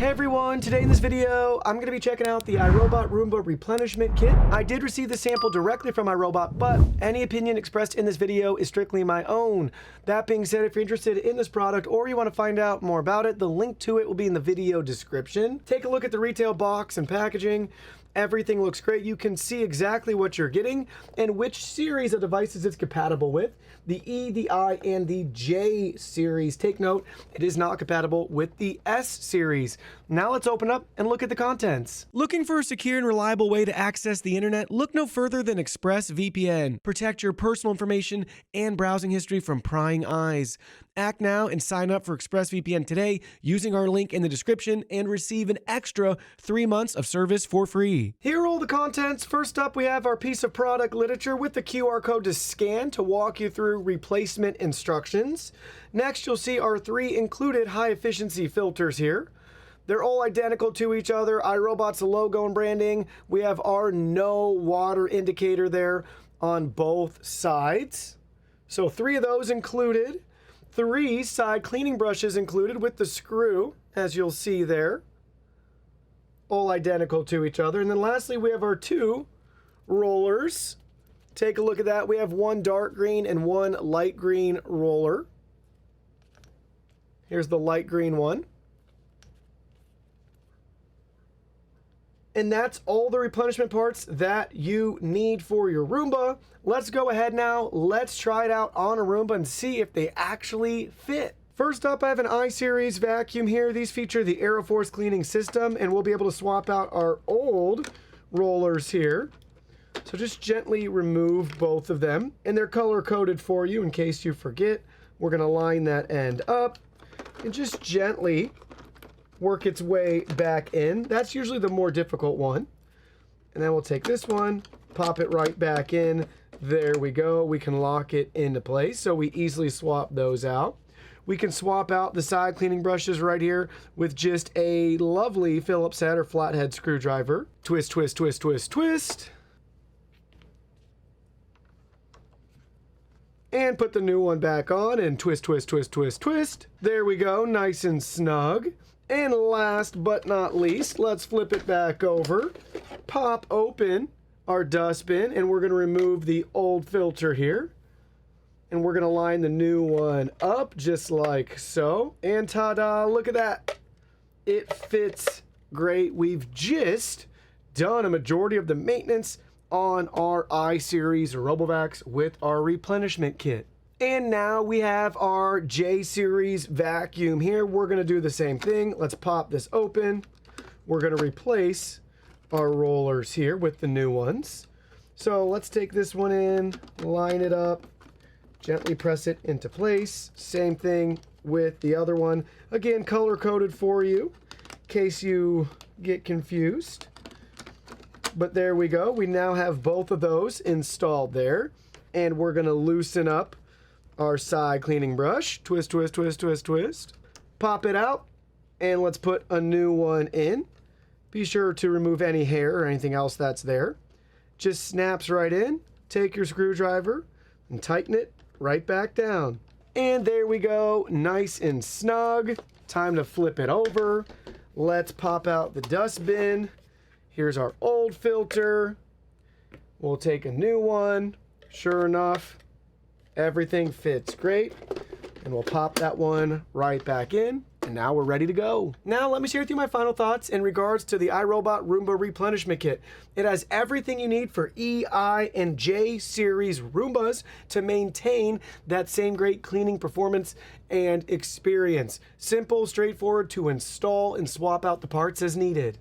Hey everyone, today in this video, I'm going to be checking out the iRobot Roomba Replenishment Kit. I did receive the sample directly from iRobot, but any opinion expressed in this video is strictly my own. That being said, if you're interested in this product or you want to find out more about it, the link to it will be in the video description. Take a look at the retail box and packaging. Everything looks great. You can see exactly what you're getting and which series of devices it's compatible with. The E, the I, and the J series. Take note, it is not compatible with the S series. Now let's open up and look at the contents. Looking for a secure and reliable way to access the internet? Look no further than ExpressVPN. Protect your personal information and browsing history from prying eyes. Act now and sign up for ExpressVPN today using our link in the description and receive an extra 3 months of service for free. Here are all the contents. First up, we have our piece of product literature with the QR code to scan to walk you through replacement instructions. Next, you'll see our 3 included high efficiency filters here. They're all identical to each other. iRobot's logo and branding. We have our no water indicator there on both sides. So 3 of those included. 3 side cleaning brushes included with the screw, as you'll see there. All identical to each other. And then lastly, we have our 2 rollers. Take a look at that. We have 1 dark green and 1 light green roller. Here's the light green one. And that's all the replenishment parts that you need for your Roomba. Let's go ahead now. Let's try it out on a Roomba and see if they actually fit. First up, I have an I-Series vacuum here. These feature the AeroForce cleaning system, and we'll be able to swap out our old rollers here. So just gently remove both of them, and they're color-coded for you in case you forget. We're gonna line that end up and just gently work its way back in. That's usually the more difficult one. And then we'll take this one, pop it right back in. There we go. We can lock it into place, so we easily swap those out. We can swap out the side cleaning brushes right here with just a lovely Phillips head or flathead screwdriver. Twist, twist, twist, twist, twist. And put the new one back on and twist, twist, twist, twist, twist. There we go, nice and snug. And last but not least, let's flip it back over. Pop open our dustbin, and we're gonna remove the old filter here. And we're gonna line the new one up just like so. And ta-da, look at that. It fits great. We've just done a majority of the maintenance on our I-Series RoboVacs with our replenishment kit. And now we have our J-Series vacuum here. We're gonna do the same thing. Let's pop this open. We're gonna replace our rollers here with the new ones. So let's take this one in, line it up, gently press it into place. Same thing with the other one. Again, color-coded for you in case you get confused. But there we go. We now have both of those installed there. And we're gonna loosen up our side cleaning brush. Twist, twist, twist, twist, twist. Pop it out, and let's put a new one in. Be sure to remove any hair or anything else that's there. Just snaps right in. Take your screwdriver and tighten it right back down. And there we go, nice and snug. Time to flip it over. Let's pop out the dustbin. Here's our old filter. We'll take a new one. Sure enough, everything fits great, and we'll pop that one right back in, and now we're ready to go. Now let me share with you my final thoughts in regards to the iRobot Roomba Replenishment Kit. It has everything you need for E, I, and J series Roombas to maintain that same great cleaning performance and experience. Simple, straightforward to install and swap out the parts as needed.